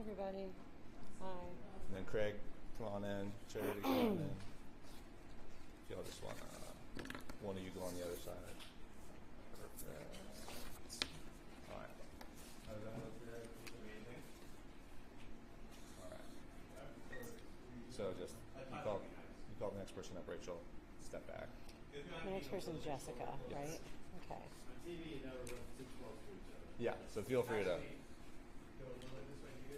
everybody. Hi. And then Craig, come on in. Charity, come on in. If y'all just want one of you go on the other side. Perfect. All right. How does that look there? Amazing. All right. So just you call the next person up, Rachel. Step back. The next person is Jessica, Yes. right? Okay. On TV, you never look too close to each other. Yeah. So feel free to. Go a little bit this way here.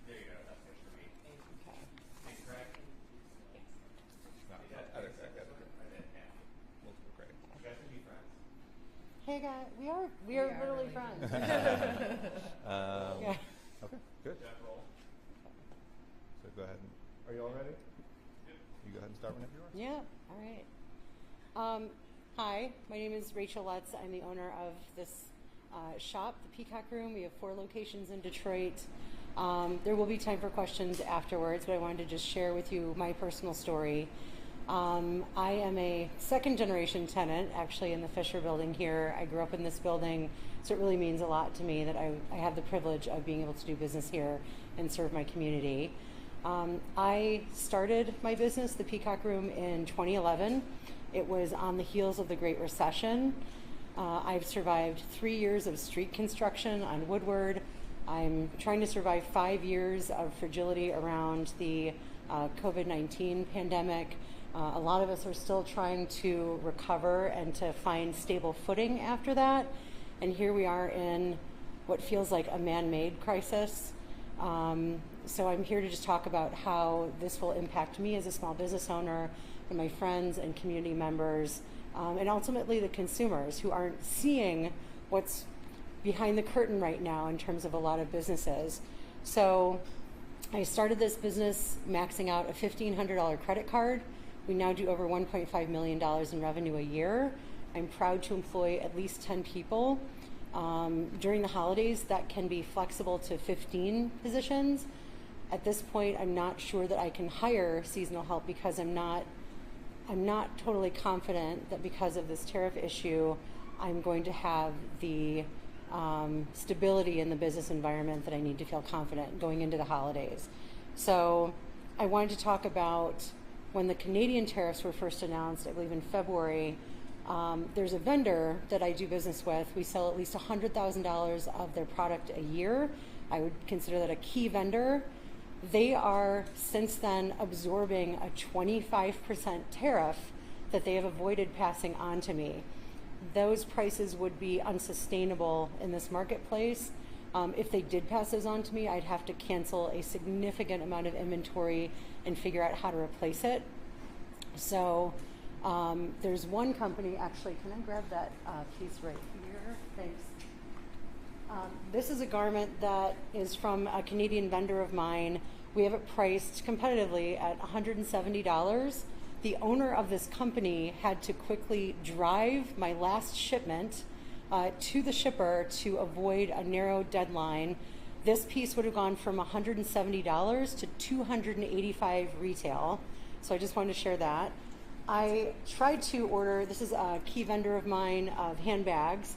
There you go. That's good for me. Okay. Thanks, Craig. No, other Craig. Multiple Craig. You guys can be friends. Hey guys, we are literally really friends. Yeah. Okay. Good. Jeff, roll. So go ahead. Are you all ready? Yep. You go ahead and start whenever you are. Yeah. All right. Hi, my name is Rachel Lutz. I'm the owner of this shop, the Peacock Room. We have 4 locations in Detroit. There will be time for questions afterwards, but I wanted to just share with you my personal story. I am a second-generation tenant, actually, in the Fisher building here. I grew up in this building, so it really means a lot to me that I have the privilege of being able to do business here and serve my community. I started my business, the Peacock Room, in 2011. It was on the heels of the Great Recession. I've survived 3 years of street construction on Woodward. I'm trying to survive 5 years of fragility around the COVID-19 pandemic. A lot of us are still trying to recover and to find stable footing after that. And here we are in what feels like a man-made crisis. So I'm here to just talk about how this will impact me as a small business owner and my friends and community members, and ultimately the consumers who aren't seeing what's behind the curtain right now in terms of a lot of businesses. So I started this business maxing out a $1,500 credit card. We now do over $1.5 million in revenue a year. I'm proud to employ at least 10 people. During the holidays, that can be flexible to 15 positions. At this point, I'm not sure that I can hire seasonal help because I'm not totally confident that because of this tariff issue, I'm going to have the stability in the business environment that I need to feel confident going into the holidays. So I wanted to talk about when the Canadian tariffs were first announced, I believe in February. There's a vendor that I do business with. We sell at least $100,000 of their product a year. I would consider that a key vendor. They are since then absorbing a 25% tariff that they have avoided passing on to me. Those prices would be unsustainable in this marketplace. If they did pass those on to me, I'd have to cancel a significant amount of inventory and figure out how to replace it. So there's one company, actually, can I grab that piece right here? Thanks. This is a garment that is from a Canadian vendor of mine. We have it priced competitively at $170. The owner of this company had to quickly drive my last shipment to the shipper to avoid a narrow deadline. This piece would have gone from $170 to $285 retail. So I just wanted to share that. I tried to order, this is a key vendor of mine of handbags.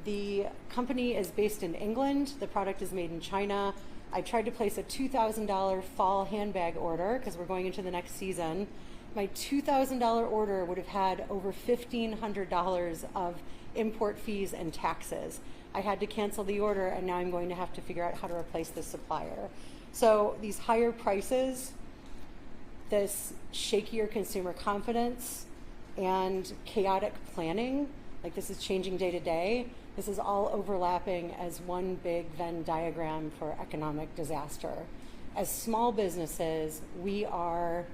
The company is based in England. The product is made in China. I tried to place a $2,000 fall handbag order because we're going into the next season. My $2,000 order would have had over $1,500 of import fees and taxes. I had to cancel the order, and now I'm going to have to figure out how to replace the supplier. So these higher prices, this shakier consumer confidence, and chaotic planning, like this is changing day to day, this is all overlapping as one big Venn diagram for economic disaster. As small businesses, we are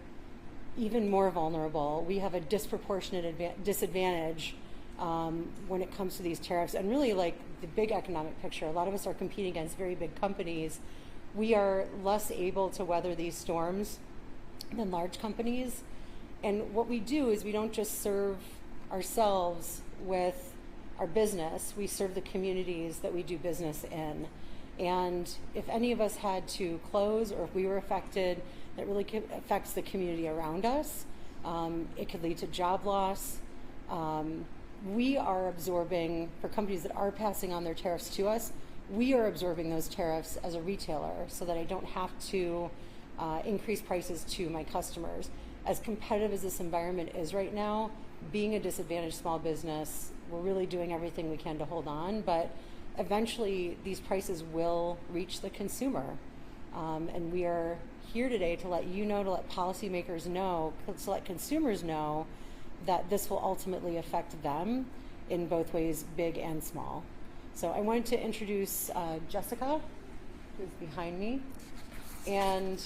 even more vulnerable. We have a disproportionate disadvantage when it comes to these tariffs, and really like the big economic picture. A lot of us are competing against very big companies. We are less able to weather these storms than large companies. And what we do is we don't just serve ourselves with our business, we serve the communities that we do business in. And if any of us had to close, or if we were affected, that really affects the community around us. It could lead to job loss. We are absorbing, for companies that are passing on their tariffs to us, we are absorbing those tariffs as a retailer so that I don't have to increase prices to my customers. As competitive as this environment is right now, being a disadvantaged small business, we're really doing everything we can to hold on, but eventually these prices will reach the consumer. And we are here today to let you know, to let policymakers know, to let consumers know that this will ultimately affect them in both ways, big and small. So I wanted to introduce Jessica, who's behind me. And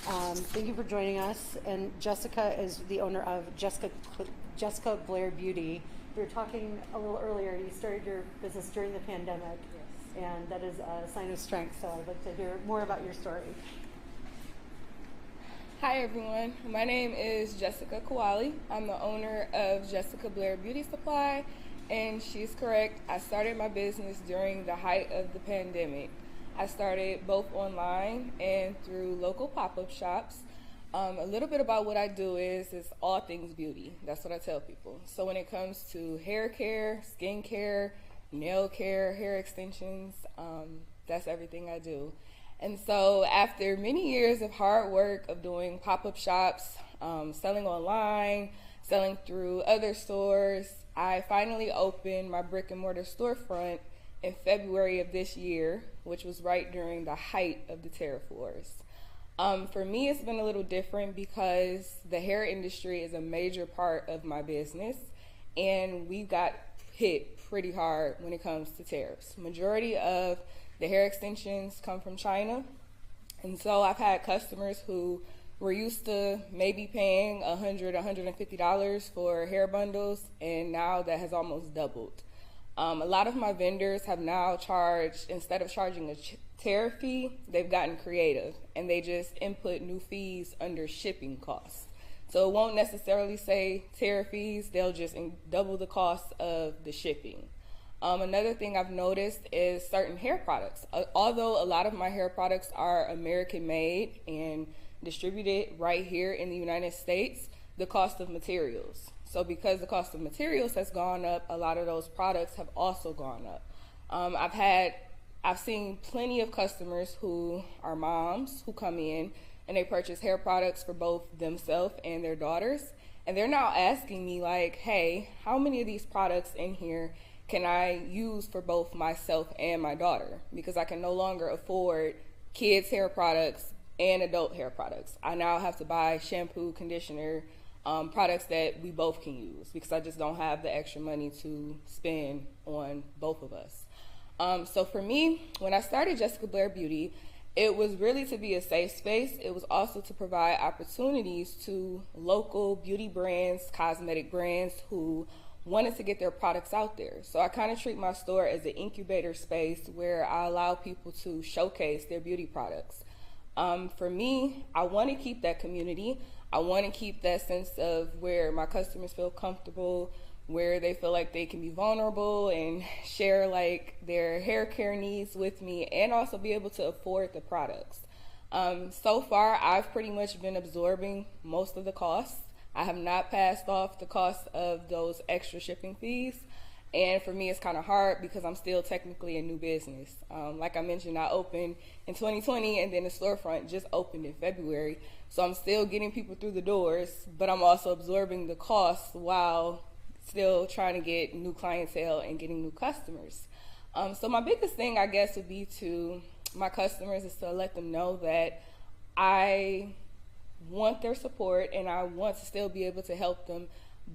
thank you for joining us. And Jessica is the owner of Jessica Blair Beauty. We were talking a little earlier, you started your business during the pandemic. Yes. And that is a sign of strength, so I'd like to hear more about your story. Hi everyone, my name is Jessica Kowali. I'm the owner of Jessica Blair Beauty Supply, and she's correct. I started my business during the height of the pandemic. I started both online and through local pop-up shops. A little bit about what I do is all things beauty. That's what I tell people. So when it comes to hair care, skin care, nail care, hair extensions, that's everything I do. And so after many years of hard work of doing pop-up shops, selling online, selling through other stores, I finally opened my brick and mortar storefront in February of this year, which was right during the height of the tariff wars. For me, it's been a little different because the hair industry is a major part of my business, and we got hit pretty hard when it comes to tariffs. Majority of the hair extensions come from China, and so I've had customers who were used to maybe paying $100, $150 for hair bundles, and now that has almost doubled. A lot of my vendors have now charged, instead of charging a tariff fee, they've gotten creative, and they just input new fees under shipping costs. So it won't necessarily say tariff fees, they'll just double the cost of the shipping. Another thing I've noticed is certain hair products. Although a lot of my hair products are American made and distributed right here in the United States, the cost of materials. So because the cost of materials has gone up, a lot of those products have also gone up. I've seen plenty of customers who are moms who come in and they purchase hair products for both themselves and their daughters. And they're now asking me like, hey, how many of these products in here can I use for both myself and my daughter? Because I can no longer afford kids' hair products and adult hair products. I now have to buy shampoo, conditioner, products that we both can use because I just don't have the extra money to spend on both of us. So for me, when I started Jessica Blair Beauty, it was really to be a safe space. It was also to provide opportunities to local beauty brands, cosmetic brands who wanted to get their products out there. So I kind of treat my store as an incubator space where I allow people to showcase their beauty products. For me, I want to keep that community. I want to keep that sense of where my customers feel comfortable, where they feel like they can be vulnerable and share like their hair care needs with me, and also be able to afford the products. So far, I've pretty much been absorbing most of the costs. I have not passed off the cost of those extra shipping fees. And for me, it's kind of hard because I'm still technically a new business. Like I mentioned, I opened in 2020, and then the storefront just opened in February. So I'm still getting people through the doors, but I'm also absorbing the costs while still trying to get new clientele and getting new customers. So my biggest thing, I guess, would be to my customers is to let them know that I want their support and I want to still be able to help them.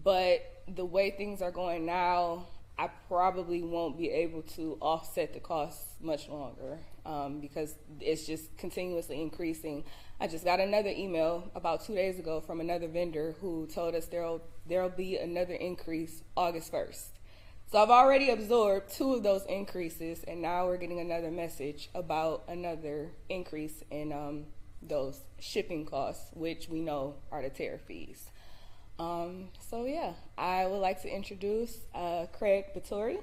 But the way things are going now, I probably won't be able to offset the costs much longer because it's just continuously increasing. I just got another email about 2 days ago from another vendor who told us there'll be another increase August 1st. So I've already absorbed 2 of those increases, and now we're getting another message about another increase in those shipping costs, which we know are the tariff fees. So yeah, I would like to introduce Craig Vittori.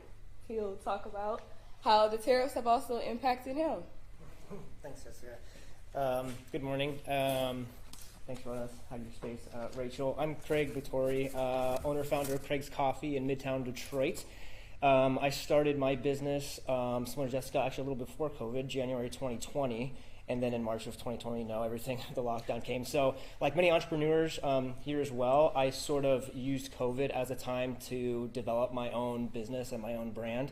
He'll talk about how the tariffs have also impacted him. Thanks, Jessica. Good morning. Thanks for letting us have your space, Rachel. I'm Craig Vittori, owner-founder of Craig's Coffee in Midtown Detroit. I started my business, similar to Jessica, actually a little before COVID, January 2020. And then in March of 2020, everything, the lockdown came. So like many entrepreneurs here as well, I sort of used COVID as a time to develop my own business and my own brand.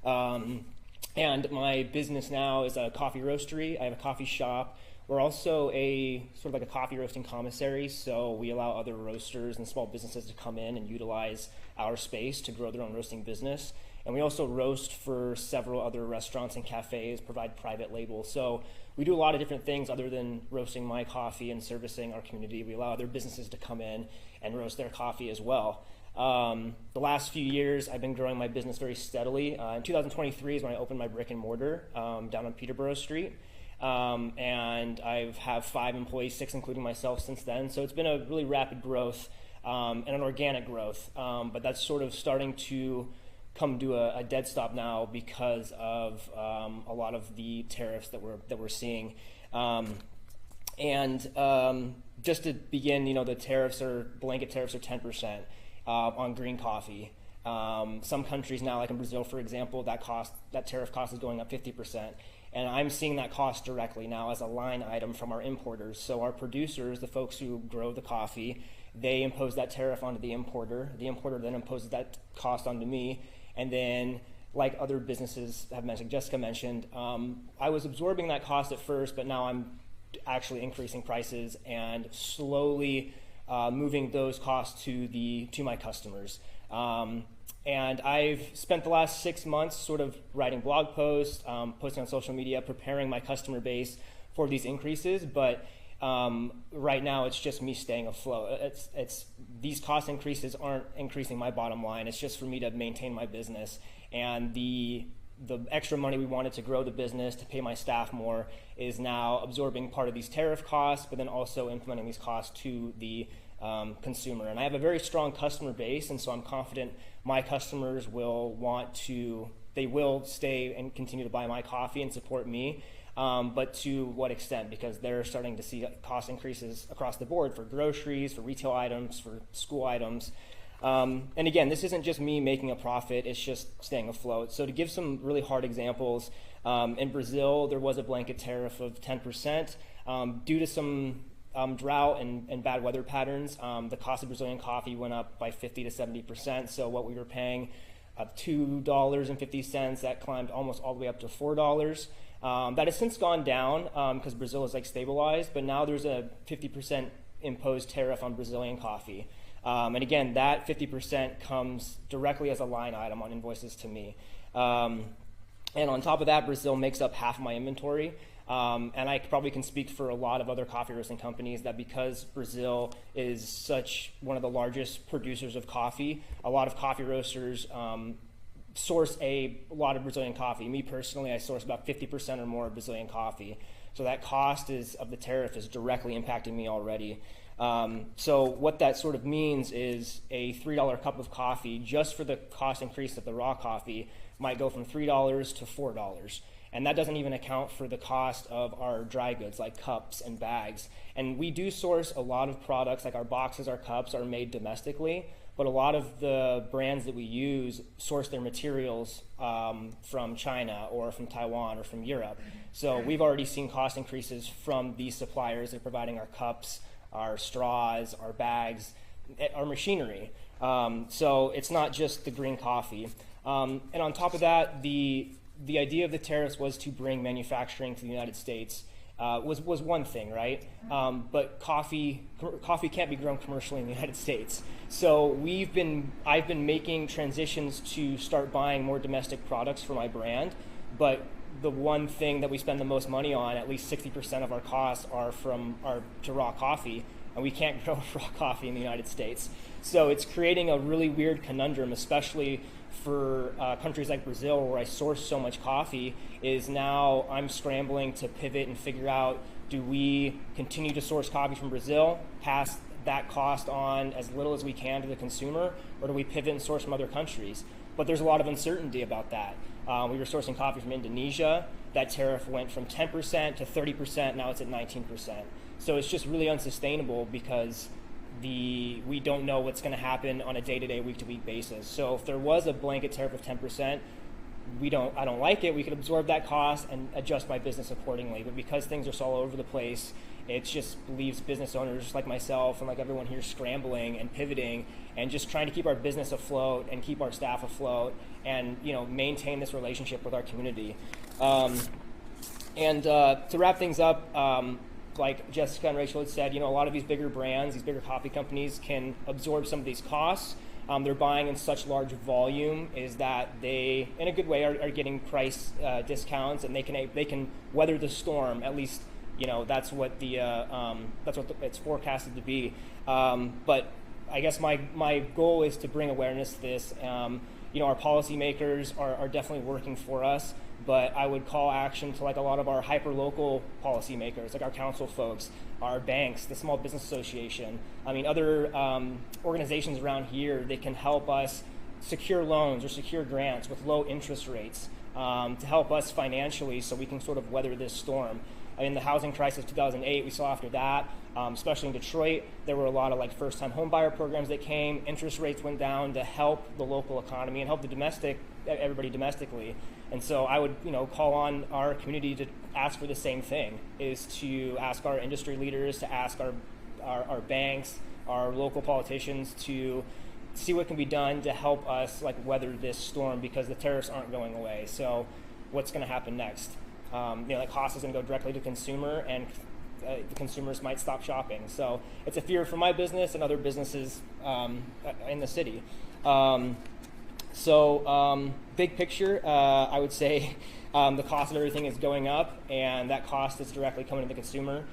And my business now is a coffee roastery. I have a coffee shop. We're also a sort of like a coffee roasting commissary, so we allow other roasters and small businesses to come in and utilize our space to grow their own roasting business. And we also roast for several other restaurants and cafes, provide private labels. So we do a lot of different things other than roasting my coffee and servicing our community. We allow other businesses to come in and roast their coffee as well. The last few years, I've been growing my business very steadily. In 2023 is when I opened my brick and mortar down on Peterborough Street. And I have 5 employees, 6 including myself since then. So it's been a really rapid growth and an organic growth. But that's sort of starting to come to a dead stop now because of a lot of the tariffs that we're seeing. Just to begin, the blanket tariffs are 10% on green coffee. Some countries now, like in Brazil, for example, that tariff cost is going up 50%. And I'm seeing that cost directly now as a line item from our importers. So our producers, the folks who grow the coffee, they impose that tariff onto the importer. The importer then imposes that cost onto me. And then, like other businesses have mentioned, Jessica mentioned, I was absorbing that cost at first, but now I'm actually increasing prices and slowly moving those costs to my customers. And I've spent the last 6 months sort of writing blog posts, posting on social media, preparing my customer base for these increases. But right now, it's just me staying afloat. These cost increases aren't increasing my bottom line. It's just for me to maintain my business. And the extra money we wanted to grow the business, to pay my staff more, is now absorbing part of these tariff costs, but then also implementing these costs to the consumer. And I have a very strong customer base, and so I'm confident my customers will stay and continue to buy my coffee and support me. But to what extent? Because they're starting to see cost increases across the board for groceries, for retail items, for school items. And again, this isn't just me making a profit, it's just staying afloat. So to give some really hard examples, in Brazil, there was a blanket tariff of 10%. Due to some drought and bad weather patterns, the cost of Brazilian coffee went up by 50 to 70%. So what we were paying $2.50, that climbed almost all the way up to $4. That has since gone down because Brazil is stabilized, but now there's a 50% imposed tariff on Brazilian coffee. And again, that 50% comes directly as a line item on invoices to me. And on top of that, Brazil makes up half of my inventory. And I probably can speak for a lot of other coffee roasting companies that because Brazil is such one of the largest producers of coffee, a lot of coffee roasters source a lot of Brazilian coffee. Me personally, I source about 50% or more of Brazilian coffee. So that cost of the tariff is directly impacting me already. So what that sort of means is a $3 cup of coffee, just for the cost increase of the raw coffee, might go from $3 to $4. And that doesn't even account for the cost of our dry goods like cups and bags. And we do source a lot of products, like our boxes, our cups are made domestically, but a lot of the brands that we use source their materials from China or from Taiwan or from Europe. So we've already seen cost increases from these suppliers that are providing our cups, our straws, our bags, our machinery. So it's not just the green coffee. And on top of that, the idea of the tariffs was to bring manufacturing to the United States. Was one thing, right? But coffee can't be grown commercially in the United States. So I've been making transitions to start buying more domestic products for my brand. But the one thing that we spend the most money on, at least 60% of our costs are to raw coffee, and we can't grow raw coffee in the United States. So it's creating a really weird conundrum, especially for countries like Brazil, where I source so much coffee, is now I'm scrambling to pivot and figure out, do we continue to source coffee from Brazil, pass that cost on as little as we can to the consumer, or do we pivot and source from other countries? But there's a lot of uncertainty about that. We were sourcing coffee from Indonesia. That tariff went from 10% to 30%, now it's at 19%. So it's just really unsustainable because we don't know what's going to happen on a day-to-day, week-to-week basis. So if there was a blanket tariff of 10%, I don't like it. We could absorb that cost and adjust my business accordingly. But because things are so all over the place, it just leaves business owners like myself and like everyone here scrambling and pivoting and just trying to keep our business afloat and keep our staff afloat and maintain this relationship with our community. And to wrap things up, like Jessica and Rachel had said, a lot of these bigger brands, these bigger coffee companies can absorb some of these costs. They're buying in such large volume is that they, in a good way, are getting price discounts, and they can weather the storm. At least, that's what it's forecasted to be. But I guess my goal is to bring awareness to this. Our policymakers are definitely working for us, but I would call action to like a lot of our hyper-local policymakers, like our council folks, our banks, the Small Business Association. Other organizations around here, they can help us secure loans or secure grants with low interest rates to help us financially so we can sort of weather this storm. In the housing crisis of 2008, we saw after that, especially in Detroit, there were a lot of like first-time home buyer programs that came. Interest rates went down to help the local economy and help everybody domestically. And so I would, call on our community to ask for the same thing, is to ask our industry leaders, to ask our banks, our local politicians to see what can be done to help us like weather this storm, because the tariffs aren't going away. So what's going to happen next? Cost is going to go directly to consumer, and the consumers might stop shopping. So it's a fear for my business and other businesses in the city. Big picture, I would say the cost of everything is going up, and that cost is directly coming to the consumer.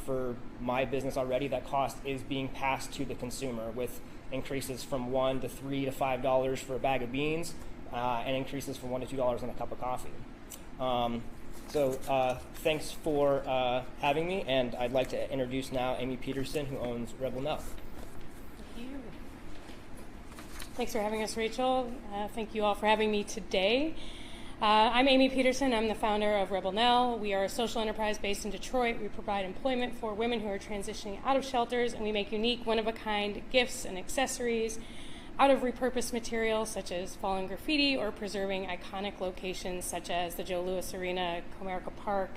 For my business already, that cost is being passed to the consumer with increases from $1 to $3 to $5 for a bag of beans, and increases from $1 to $2 on a cup of coffee. Thanks for having me, and I'd like to introduce now Amy Peterson, who owns Rebel Nell. Thank you. Thanks for having us, Rachel. Thank you all for having me today. I'm Amy Peterson. I'm the founder of Rebel Nell. We are a social enterprise based in Detroit. We provide employment for women who are transitioning out of shelters, and we make unique, one-of-a-kind gifts and accessories out of repurposed materials such as fallen graffiti, or preserving iconic locations such as the Joe Louis Arena, Comerica Park,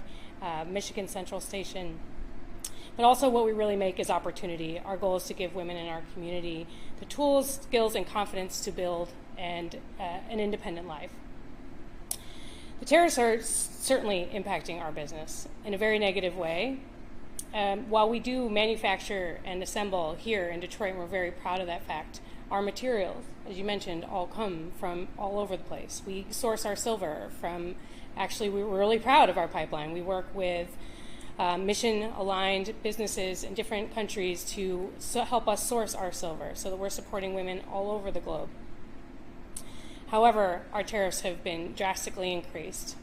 Michigan Central Station. But also what we really make is opportunity. Our goal is to give women in our community the tools, skills, and confidence to build an independent life. The tariffs are certainly impacting our business in a very negative way. While we do manufacture and assemble here in Detroit, and we're very proud of that fact, our materials, as you mentioned, all come from all over the place. We source our silver from, actually, we're really proud of our pipeline. We work with mission-aligned businesses in different countries to help us source our silver so that we're supporting women all over the globe. However, our tariffs have been drastically increased.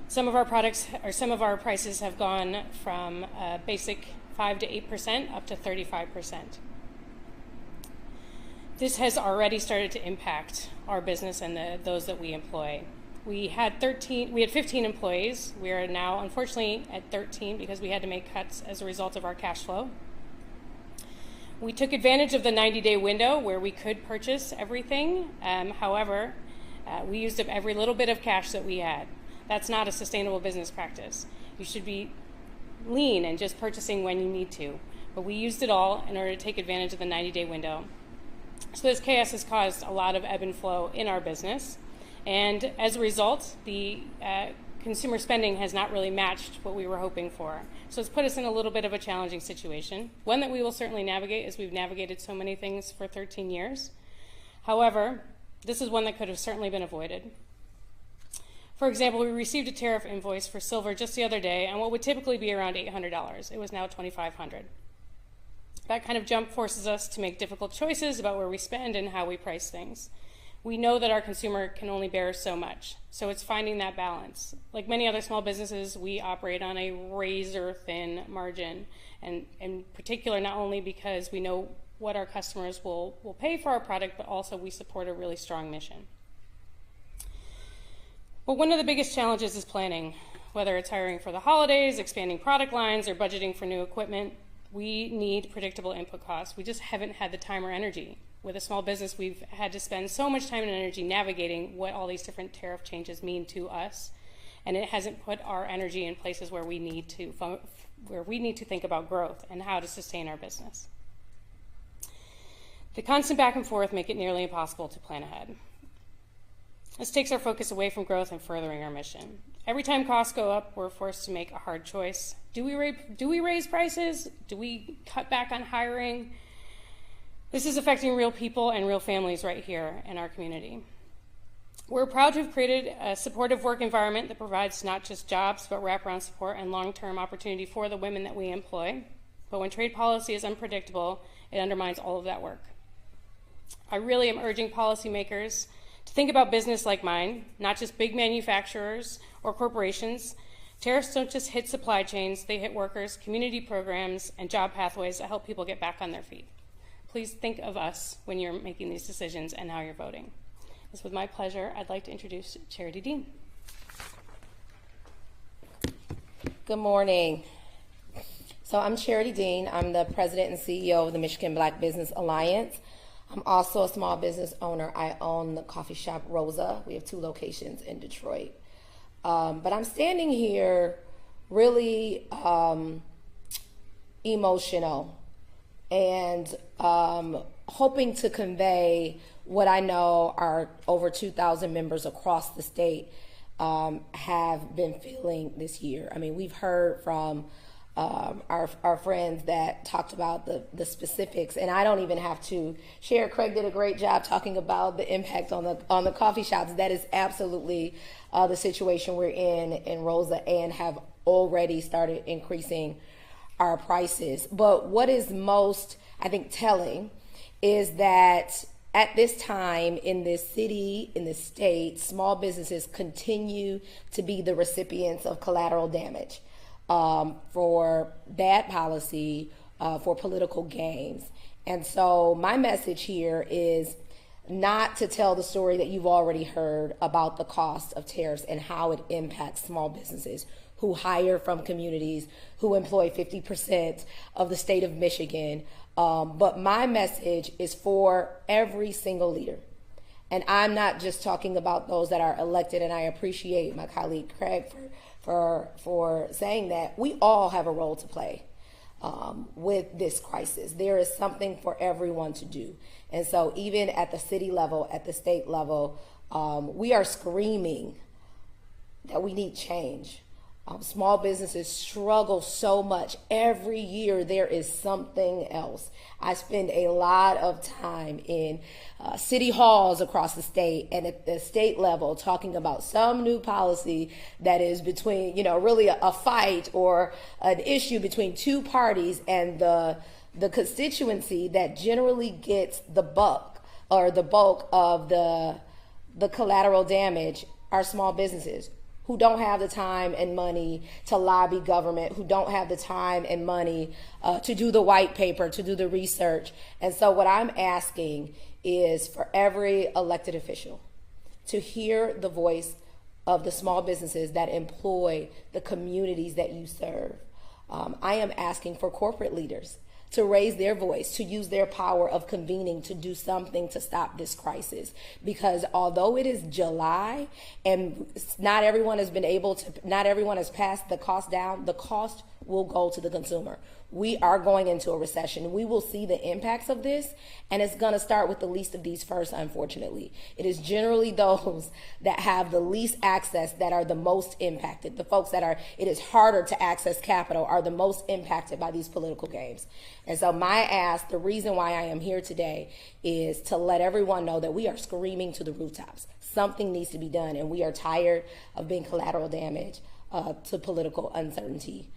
Some of our products, or some of our prices, have gone from basic 5 to 8% up to 35%. This has already started to impact our business and those that we employ. We had 15 employees. We are now, unfortunately, at 13 because we had to make cuts as a result of our cash flow. We took advantage of the 90-day window where we could purchase everything. However, we used up every little bit of cash that we had. That's not a sustainable business practice. You should be lean and just purchasing when you need to. But we used it all in order to take advantage of the 90-day window. So this chaos has caused a lot of ebb and flow in our business. And as a result, the consumer spending has not really matched what we were hoping for. So it's put us in a little bit of a challenging situation, one that we will certainly navigate, as we've navigated so many things for 13 years. However, this is one that could have certainly been avoided. For example, we received a tariff invoice for silver just the other day on what would typically be around $800. It was now $2,500. That kind of jump forces us to make difficult choices about where we spend and how we price things. We know that our consumer can only bear so much, so it's finding that balance. Like many other small businesses, we operate on a razor-thin margin, and in particular, not only because we know what our customers will pay for our product, but also we support a really strong mission. Well, one of the biggest challenges is planning, whether it's hiring for the holidays, expanding product lines, or budgeting for new equipment. We need predictable input costs. We just haven't had the time or energy. With a small business, we've had to spend so much time and energy navigating what all these different tariff changes mean to us, and it hasn't put our energy in places where we need to think about growth and how to sustain our business. The constant back and forth make it nearly impossible to plan ahead. This takes our focus away from growth and furthering our mission. Every time costs go up, we're forced to make a hard choice. Do we raise prices? Do we cut back on hiring? This is affecting real people and real families right here in our community. We're proud to have created a supportive work environment that provides not just jobs, but wraparound support and long-term opportunity for the women that we employ. But when trade policy is unpredictable, it undermines all of that work. I really am urging policymakers to think about business like mine, not just big manufacturers or corporations. Tariffs don't just hit supply chains, they hit workers, community programs, and job pathways that help people get back on their feet. Please think of us when you're making these decisions and how you're voting. It's with my pleasure, I'd like to introduce Charity Dean. Good morning. So I'm Charity Dean. I'm the president and CEO of the Michigan Black Business Alliance. I'm also a small business owner. I own the coffee shop Rosa. We have 2 locations in Detroit. But I'm standing here really emotional and hoping to convey what I know our over 2,000 members across the state have been feeling this year. I mean, we've heard from our friends that talked about the specifics, and I don't even have to share. Craig did a great job talking about the impact on the coffee shops. That is absolutely the situation we're in Rosa, and have already started increasing our prices. But what is most, I think, telling is that at this time in this city, in this state, small businesses continue to be the recipients of collateral damage for bad policy, for political gains. And so my message here is not to tell the story that you've already heard about the cost of tariffs and how it impacts small businesses who hire from communities, who employ 50% of the state of Michigan. But my message is for every single leader. And I'm not just talking about those that are elected, and I appreciate my colleague Craig for saying that. We all have a role to play with this crisis. There is something for everyone to do. And so even at the city level, at the state level, we are screaming that we need change. Small businesses struggle so much. Every year there is something else. I spend a lot of time in city halls across the state and at the state level talking about some new policy that is between, really a fight or an issue between 2 parties, and the constituency that generally gets the buck or the bulk of the collateral damage are small businesses who don't have the time and money to lobby government, who don't have the time and money to do the white paper, to do the research. And so what I'm asking is for every elected official to hear the voice of the small businesses that employ the communities that you serve. I am asking for corporate leaders to raise their voice, to use their power of convening to do something to stop this crisis. Because although it is July and not everyone has passed the cost down, the cost will go to the consumer. We are going into a recession. We will see the impacts of this, and it's going to start with the least of these first, unfortunately. It is generally those that have the least access that are the most impacted. The folks that it is harder to access capital are the most impacted by these political games. And so my ask, the reason why I am here today, is to let everyone know that we are screaming to the rooftops. Something needs to be done, and we are tired of being collateral damage to political uncertainty.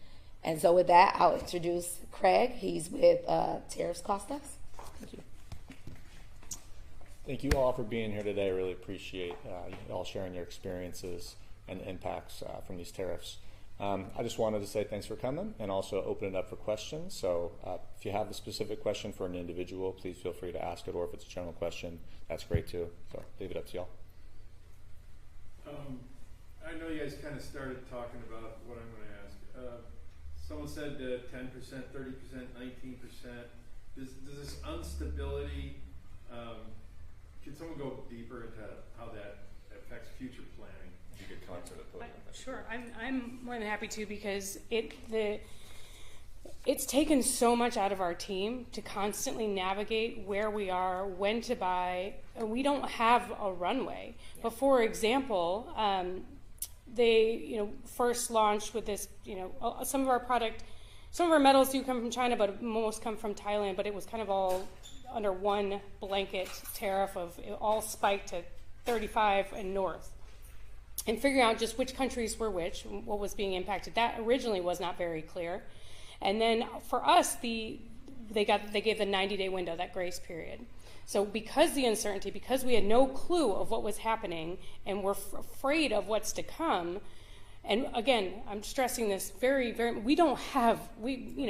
And so with that, I'll introduce Craig. He's with Tariffs Cost Us. Thank you. Thank you all for being here today. I really appreciate you all sharing your experiences and the impacts from these tariffs. I just wanted to say thanks for coming and also open it up for questions. So if you have a specific question for an individual, please feel free to ask it, or if it's a general question, that's great too. So leave it up to y'all. I know you guys kind of started talking about what I'm going to ask. someone said 10%, 30%, 19%. Does this instability, can someone go deeper into how that affects future planning? If you could come up to the podium. Sure, I'm more than happy to, because it's taken so much out of our team to constantly navigate where we are, when to buy. We don't have a runway. Yeah. But for example, they first launched with this. Some of our metals do come from China, but most come from Thailand. But it was kind of all under one blanket tariff of it all spiked to 35 and north. And figuring out just which countries were which, what was being impacted, that originally was not very clear. And then for us, they gave the 90-day window, that grace period. So because the uncertainty, because we had no clue of what was happening and we're afraid of what's to come, and again, I'm stressing this very, very,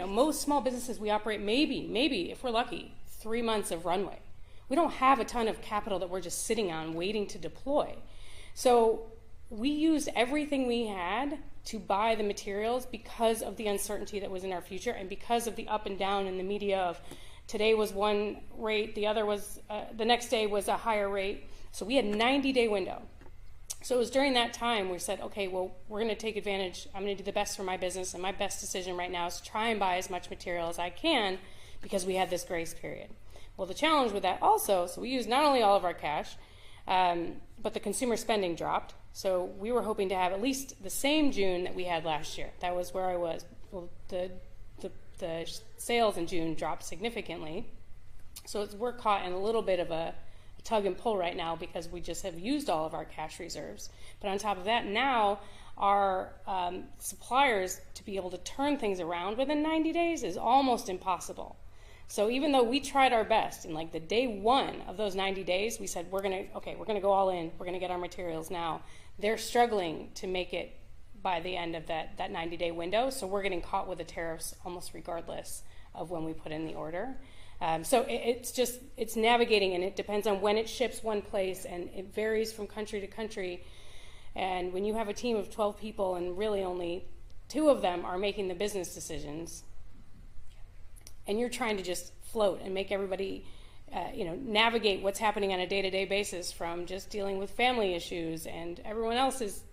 most small businesses, we operate maybe, if we're lucky, 3 months of runway. We don't have a ton of capital that we're just sitting on waiting to deploy. So we used everything we had to buy the materials because of the uncertainty that was in our future and because of the up and down in the media of today was one rate, the next day was a higher rate. So we had a 90-day window. So it was during that time we said, okay, well, we're going to take advantage. I'm going to do the best for my business, and my best decision right now is to try and buy as much material as I can because we had this grace period. Well, the challenge with that also, so we used not only all of our cash, but the consumer spending dropped. So we were hoping to have at least the same June that we had last year. That was where I was. Well, the sales in June dropped significantly. So we're caught in a little bit of a tug and pull right now because we just have used all of our cash reserves. But on top of that, now our suppliers to be able to turn things around within 90 days is almost impossible. So even though we tried our best in like the day one of those 90 days, we said, we're gonna go all in, we're gonna get our materials now. They're struggling to make it by the end of that 90-day window, so we're getting caught with the tariffs almost regardless of when we put in the order. So it's navigating, and it depends on when it ships one place, and it varies from country to country. And when you have a team of 12 people and really only 2 of them are making the business decisions, and you're trying to just float and make everybody, navigate what's happening on a day-to-day basis from just dealing with family issues and everyone else's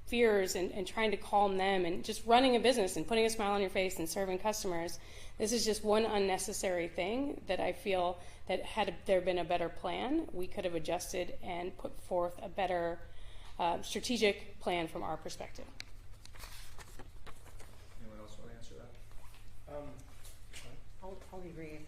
fears and trying to calm them and just running a business and putting a smile on your face and serving customers. This is just one unnecessary thing that I feel that had there been a better plan, we could have adjusted and put forth a better strategic plan from our perspective. Anyone else want to answer that? I'll be brief.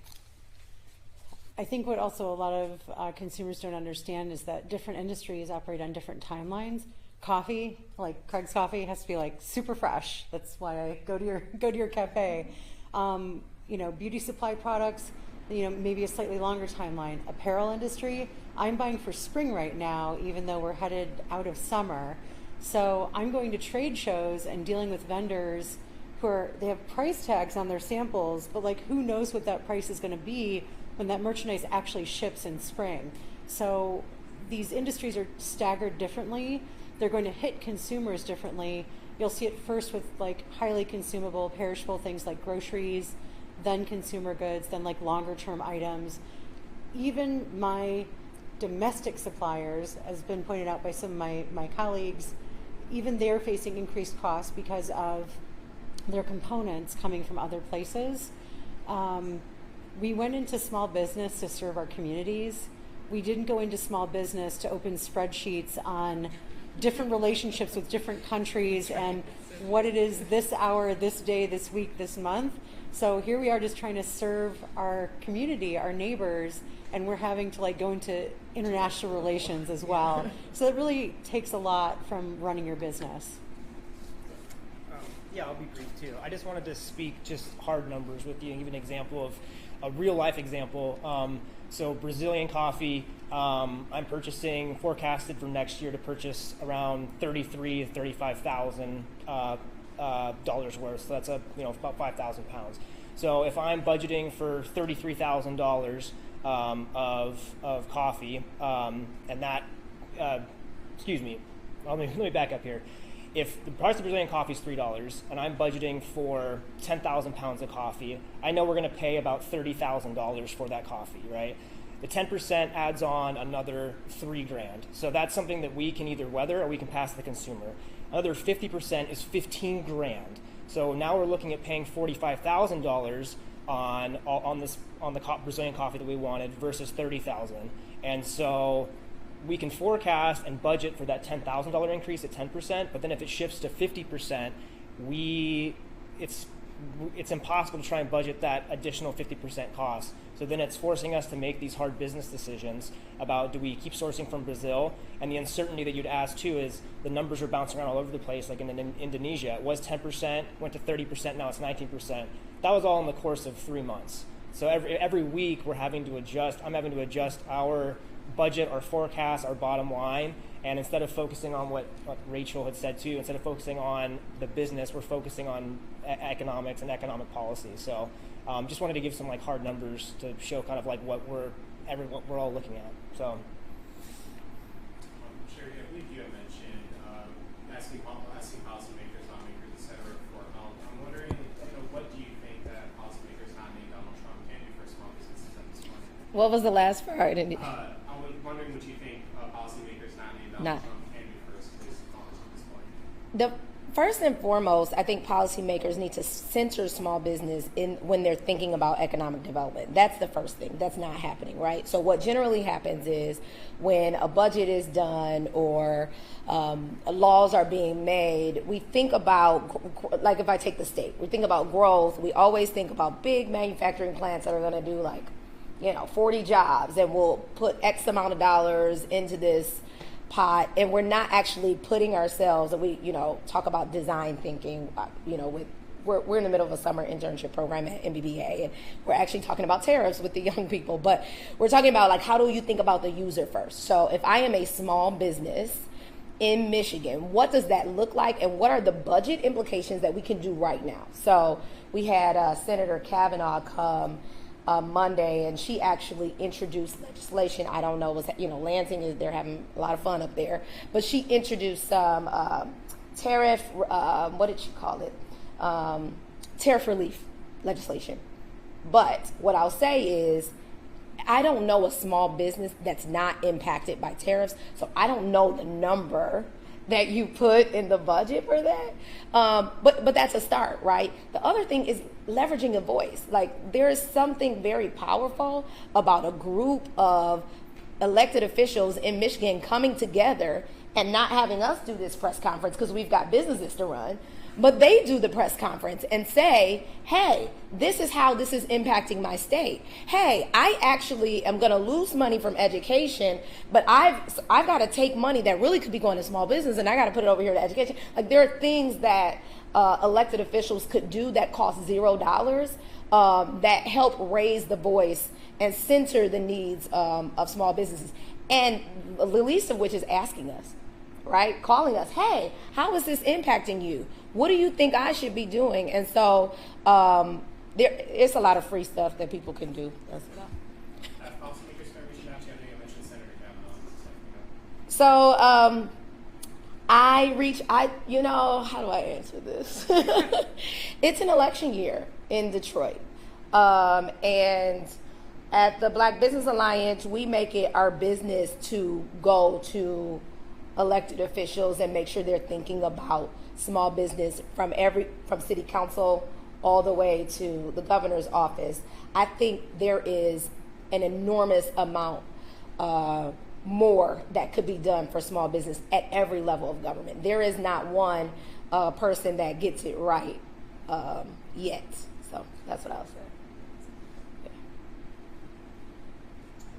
I think what also a lot of consumers don't understand is that different industries operate on different timelines. Coffee, like Craig's Coffee, has to be like super fresh. That's why I go to your cafe. Beauty supply products, maybe a slightly longer timeline. Apparel industry, I'm buying for spring right now, even though we're headed out of summer. So I'm going to trade shows and dealing with vendors they have price tags on their samples, but like who knows what that price is going to be when that merchandise actually ships in spring. So these industries are staggered differently. They're going to hit consumers differently. You'll see it first with like highly consumable, perishable things like groceries, then consumer goods, then like longer term items. Even my domestic suppliers, as been pointed out by some of my colleagues, even they're facing increased costs because of their components coming from other places. We went into small business to serve our communities. We didn't go into small business to open spreadsheets on different relationships with different countries and what it is this hour, this day, this week, this month. So here we are just trying to serve our community, our neighbors, and we're having to like go into international relations as well. So it really takes a lot from running your business. Yeah, I'll be brief too. I just wanted to speak just hard numbers with you and give an example of a real life example. So Brazilian coffee, I'm forecasted for next year to purchase around $33,000 to $35,000 dollars worth. So that's about 5,000 pounds. So if I'm budgeting for $33,000 of coffee, and that, let me back up here. if the price of Brazilian coffee is $3 and I'm budgeting for 10,000 pounds of coffee, I know we're going to pay about $30,000 for that coffee, right? The 10% adds on another $3,000. So that's something that we can either weather or we can pass to the consumer. Another 50% is $15,000. So now we're looking at paying $45,000 on the Brazilian coffee that we wanted versus $30,000. And so we can forecast and budget for that $10,000 increase at 10%, but then if it shifts to 50%, it's impossible to try and budget that additional 50% cost. So then it's forcing us to make these hard business decisions about, do we keep sourcing from Brazil? And the uncertainty that you'd ask too is the numbers are bouncing around all over the place. Like in Indonesia, it was 10%, went to 30%, now it's 19%. That was all in the course of 3 months. So every week I'm having to adjust our budget, our forecast, our bottom line, and instead of focusing on what Rachel had said too, instead of focusing on the business, we're focusing on economics and economic policy. So just wanted to give some like hard numbers to show kind of like what we're all looking at. So Sherry, I believe you had mentioned asking policymakers, lawmakers, et cetera, for help. I'm wondering, what do you think that policymakers not named Donald Trump can do for small businesses at this point? What was the last part? I was wondering what you think policymakers not named Donald Trump can do for small businesses at this point. First and foremost, I think policymakers need to center small business when they're thinking about economic development. That's the first thing. That's not happening, right? So what generally happens is when a budget is done or laws are being made, we think about, like if I take the state, we think about growth. We always think about big manufacturing plants that are going to do like, 40 jobs, and we'll put X amount of dollars into this pot, and we're not actually putting ourselves, and we talk about design thinking, we're in the middle of a summer internship program at MBBA, and we're actually talking about tariffs with the young people, but we're talking about like, how do you think about the user first? So if I am a small business in Michigan, what does that look like, and what are the budget implications that we can do right now? So we had Senator Kavanaugh come Monday, and she actually introduced legislation. I don't know, Lansing they're having a lot of fun up there, but she introduced some tariff, what did she call it? Tariff relief legislation. But what I'll say is, I don't know a small business that's not impacted by tariffs, so I don't know the number that you put in the budget for that. But that's a start, right? The other thing is leveraging a voice. Like, there is something very powerful about a group of elected officials in Michigan coming together and not having us do this press conference because we've got businesses to run, but they do the press conference and say, hey, this is how this is impacting my state. Hey, I actually am going to lose money from education, but I've got to take money that really could be going to small business, and I got to put it over here to education. Like, there are things that elected officials could do that cost $0 that help raise the voice and center the needs of small businesses. And the least of which is asking us, right? Calling us, hey, how is this impacting you? What do you think I should be doing? And so it's a lot of free stuff that people can do. Policymakers start reaching out to you. I know you mentioned Senator Kavanaugh. So how do I answer this? It's an election year in Detroit. And at the Black Business Alliance, we make it our business to go to elected officials and make sure they're thinking about small business from city council all the way to the governor's office. I think there is an enormous amount more that could be done for small business at every level of government. There is not one person that gets it right yet. So that's what I'll say.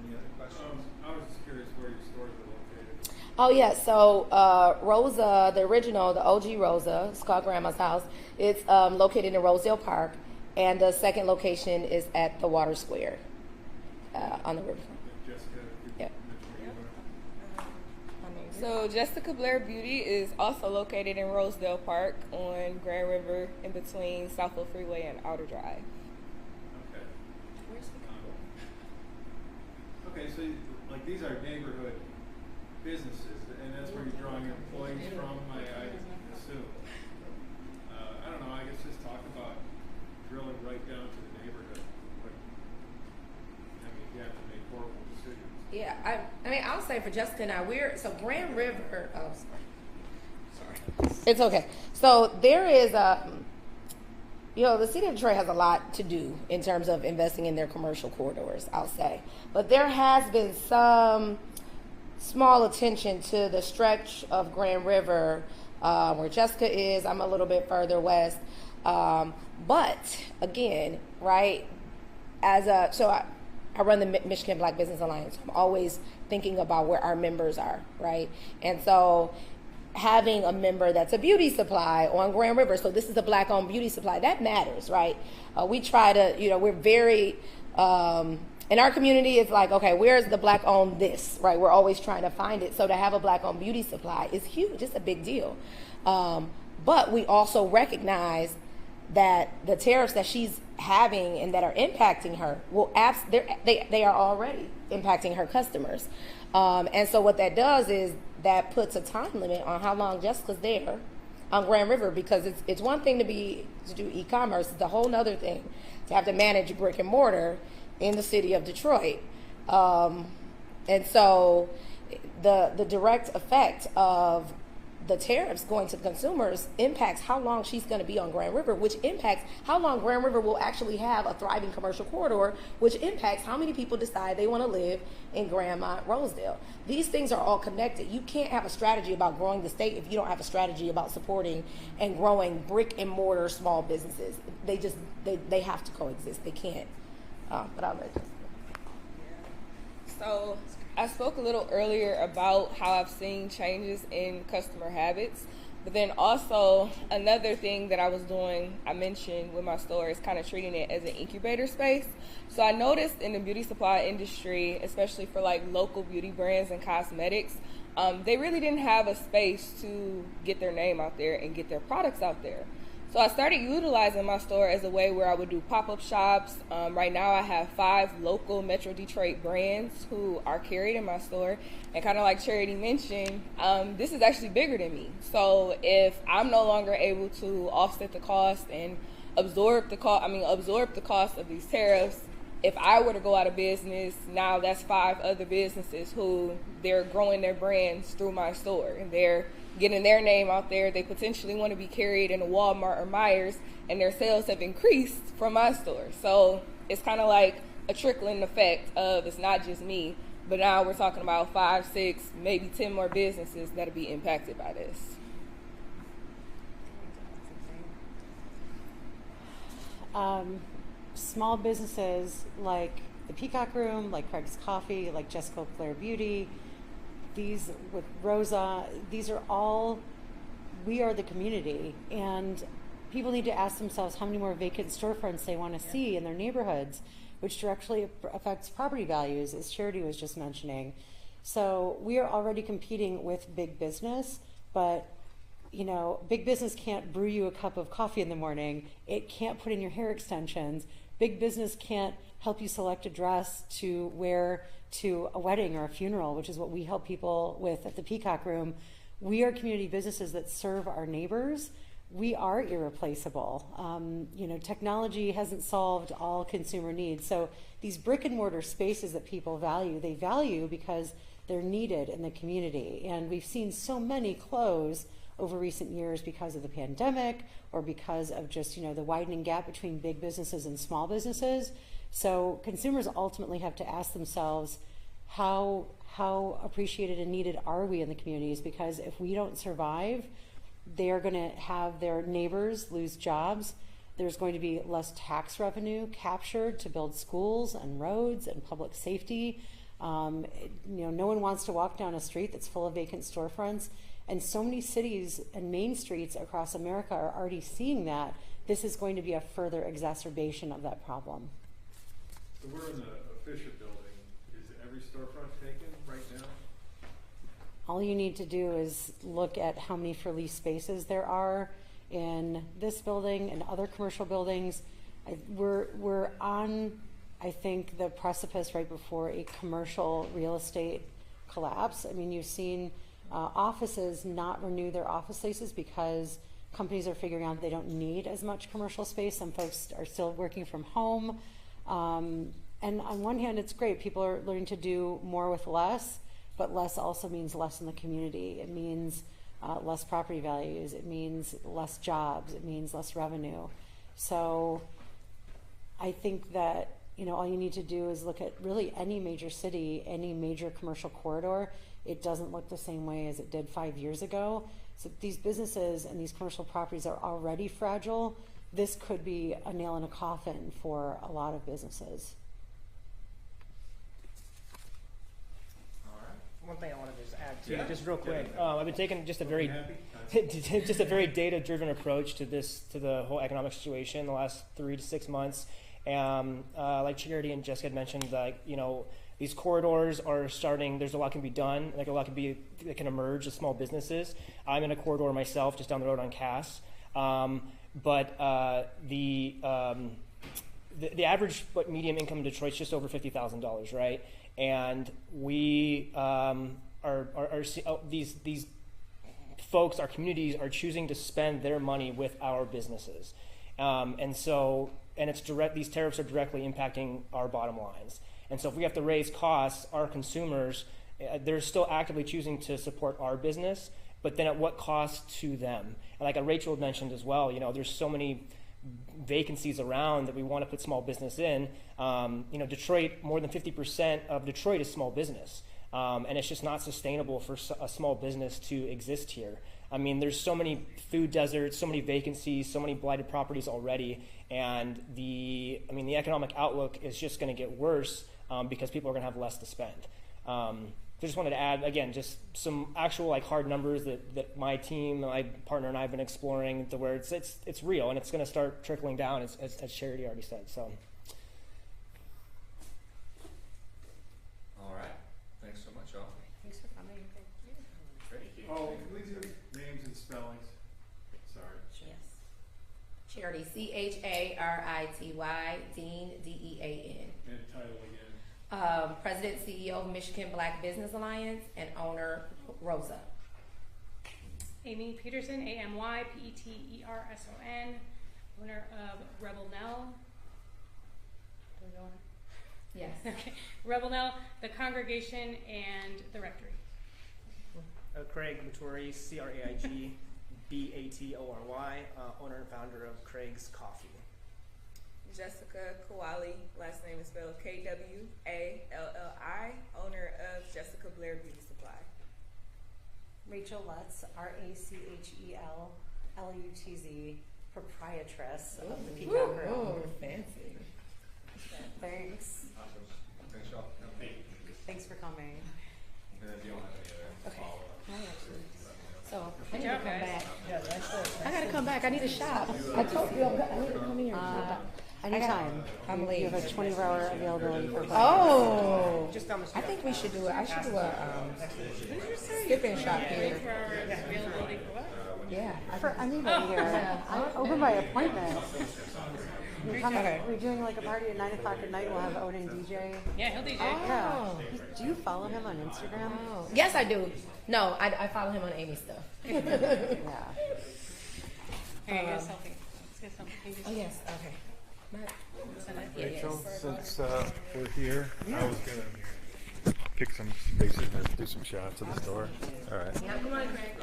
Any other questions? I was just curious where your stores are located. Oh yeah, so Rosa, the OG Rosa, it's called Grandma's House. It's located in Rosedale Park, and the second location is at the Water Square on the riverfront. Jessica, Yep. So Jessica Blair Beauty is also located in Rosedale Park on Grand River, in between Southfield Freeway and Outer Drive. Okay. Okay, so like these are neighborhood businesses, and that's where you're drawing employees from, I assume. I mean, I'll say for Jessica and I, so Grand River, oh, sorry. It's okay. So there is the city of Detroit has a lot to do in terms of investing in their commercial corridors, I'll say. But there has been some small attention to the stretch of Grand River where Jessica is. I'm a little bit further west. But again, right, I run the Michigan Black Business Alliance. I'm always thinking about where our members are, right? And so having a member that's a beauty supply on Grand River, so this is a Black-owned beauty supply, that matters, right? We try to, we're very, in our community, it's like, okay, where's the Black-owned this, right? We're always trying to find it. So to have a Black-owned beauty supply is huge. It's a big deal. But we also recognize that the tariffs that she's having and that are impacting her they are already impacting her customers. And so what that does is that puts a time limit on how long Jessica's there on Grand River, because it's one thing to do e-commerce. It's a whole other thing to have to manage brick and mortar in the city of Detroit. And so the direct effect of the tariffs going to the consumers impacts how long she's going to be on Grand River, which impacts how long Grand River will actually have a thriving commercial corridor, which impacts how many people decide they want to live in Grandmont, Rosedale. These things are all connected. You can't have a strategy about growing the state if you don't have a strategy about supporting and growing brick and mortar small businesses. They have to coexist. They can't. But I'll let you. So I spoke a little earlier about how I've seen changes in customer habits, but then also another thing that I was doing, I mentioned with my store, is kind of treating it as an incubator space. So I noticed in the beauty supply industry, especially for like local beauty brands and cosmetics, they really didn't have a space to get their name out there and get their products out there. So I started utilizing my store as a way where I would do pop-up shops. Right now I have 5 local Metro Detroit brands who are carried in my store. And kind of like Charity mentioned, this is actually bigger than me. So if I'm no longer able to offset the cost and absorb the cost of these tariffs, if I were to go out of business, now that's 5 other businesses who they're growing their brands through my store, and they're getting their name out there. They potentially want to be carried in a Walmart or Myers, and their sales have increased from my store. So it's kind of like a trickling effect of, it's not just me, but now we're talking about 5, 6, maybe 10 more businesses that'll be impacted by this. Small businesses like the Peacock Room, like Craig's Coffee, like Jessica Blair Beauty, these with Rosa, these are all, we are the community, and people need to ask themselves how many more vacant storefronts they want to see in their neighborhoods, which directly affects property values, as Charity was just mentioning. So we are already competing with big business, but big business can't brew you a cup of coffee in the morning. It can't put in your hair extensions. Big business can't help you select a dress to wear to a wedding or a funeral, which is what we help people with at the Peacock Room. We are community businesses that serve our neighbors. We are irreplaceable. Technology hasn't solved all consumer needs. So these brick and mortar spaces that people value, they value because they're needed in the community. And we've seen so many close over recent years because of the pandemic, or because of just the widening gap between big businesses and small businesses. So consumers ultimately have to ask themselves, how appreciated and needed are we in the communities? Because if we don't survive, they are going to have their neighbors lose jobs. There's going to be less tax revenue captured to build schools and roads and public safety. No one wants to walk down a street that's full of vacant storefronts. And so many cities and main streets across America are already seeing that. This is going to be a further exacerbation of that problem. So we're in the Fisher building. Is every storefront taken right now? All you need to do is look at how many for lease spaces there are in this building and other commercial buildings. We're on, I think, the precipice right before a commercial real estate collapse. I mean, you've seen offices not renew their office leases because companies are figuring out they don't need as much commercial space. Some folks are still working from home. And on one hand, it's great. People are learning to do more with less, but less also means less in the community. It means less property values. It means less jobs. It means less revenue. So I think that, all you need to do is look at really any major city, any major commercial corridor. It doesn't look the same way as it did 5 years ago. So these businesses and these commercial properties are already fragile. This could be a nail in a coffin for a lot of businesses. One thing I wanted to just add too, just real quick. I've been taking just a very, data-driven approach to the whole economic situation the last 3 to 6 months. Like Charity and Jessica had mentioned, these corridors are starting. There's a lot can be done. Like a lot that can emerge as small businesses. I'm in a corridor myself, just down the road on Cass. But the average medium income in Detroit is just over $50,000, right? And we these folks, our communities, are choosing to spend their money with our businesses, and it's direct. These tariffs are directly impacting our bottom lines. And so, if we have to raise costs, our consumers, they're still actively choosing to support our business, but then at what cost to them? And like Rachel had mentioned as well, there's so many vacancies around that we want to put small business in. Detroit, more than 50% of Detroit is small business. And it's just not sustainable for a small business to exist here. I mean, there's so many food deserts, so many vacancies, so many blighted properties already, and the economic outlook is just going to get worse because people are going to have less to spend. So just wanted to add, again, just some actual hard numbers that my team, my partner, and I have been exploring, to where it's real, and it's going to start trickling down, as Charity already said. So. All right. Thanks so much, y'all. Thanks for coming. Oh, please give names and spellings. Sorry. Yes. Charity, Charity, Dean, Dean. And title again. President, CEO of Michigan Black Business Alliance, and owner Rosa. Amy Peterson, AMYPETERSON, owner of Rebel Nell. Do we go on? Yes. Okay. Rebel Nell, the congregation, and the rectory. Craig Maturi, CRAIG BATORY, owner and founder of Craig's Coffee. Jessica Kowali, last name is spelled Kwalli, owner of Jessica Blair Beauty Supply. Rachel Lutz, RACHELLUTZ, proprietress of the Peacock Room. Oh, fancy. Thanks. Awesome. Thanks, y'all. Thanks for coming. And if you don't have any other follow-up. So I need to come back. Yeah, I gotta come back. I need a shop. I told you I need to come here. Anytime. I'm You late. have a 24-hour availability for Oh, just down the street. I think we should do it. I should do a skip-in shop here. Availability for what? Yeah. For anybody here. I'm open by appointment. We're doing like a party at 9 o'clock at night. We'll have Odin DJ. Yeah, he'll DJ. Yeah. Do you follow him on Instagram? Oh. Yes, I do. No, I follow him on Amy's stuff. Yeah. Here, get a selfie. Let's get a selfie. Can you just Oh, yes. Okay. send it? Rachel, since we're here, I was gonna pick some spaces and do some shots of the store. All right. Yeah, come on, Craig.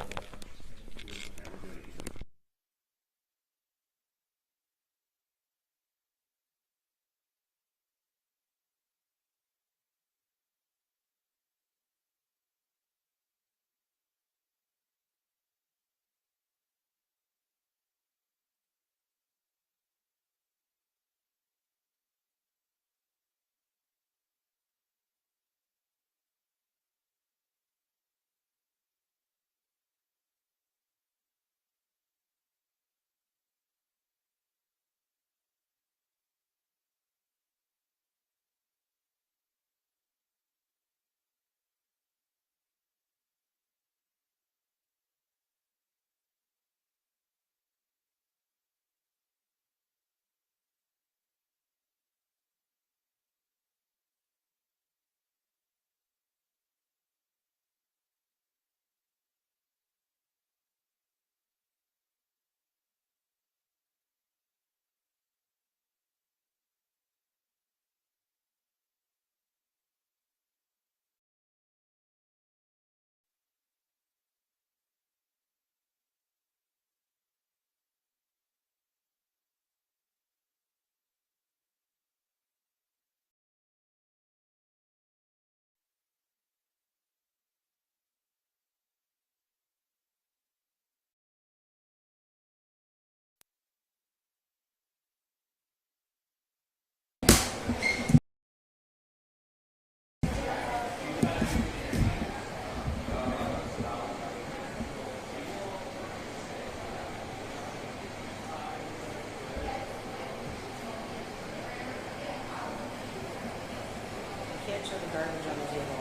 show the garbage on the table.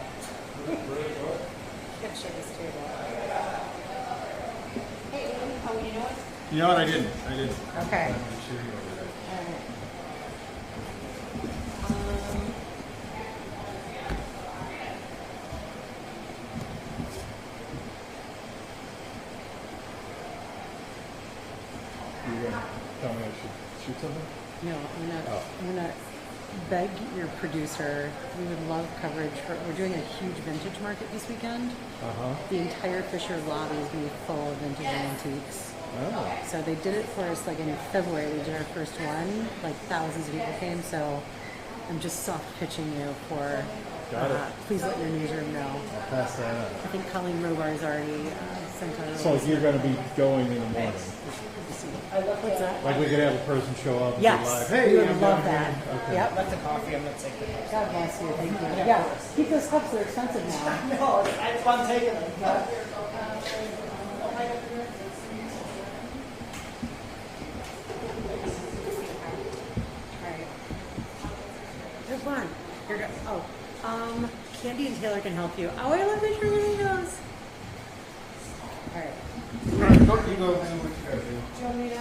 Gotta show this table. Hey, oh, you know what? You know what? I didn't. Okay. I'm shooting over there. Alright. You gonna tell me I should shoot something? No, I'm gonna beg your producer. We would love coverage for. We're doing a huge vintage market this weekend. The entire Fisher lobby is gonna be full of vintage and antiques. Oh. So they did it for us like in February. We did our first one. Like thousands of people came. So I'm just soft pitching you for. Got it. Please let your newsroom know. I'll pass that on. I think Colleen Robar has already sent out. So you're going to be going in the morning. What's that? Like we could have a person show up and Yes, be like, hey, we would I'm love down that. here. Okay. Yep. That's the coffee. I'm gonna take the cups. God bless you. Thank you. Yeah, keep those cups. They're expensive now. No, it's fun taking them. Alright. Good one. You're good. Oh, Candy and Taylor can help you. Oh, I love the tornadoes. Alright. You go do what you gotta do. Do you want me to?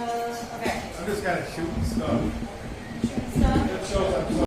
Okay. I'm just kind of shooting stuff.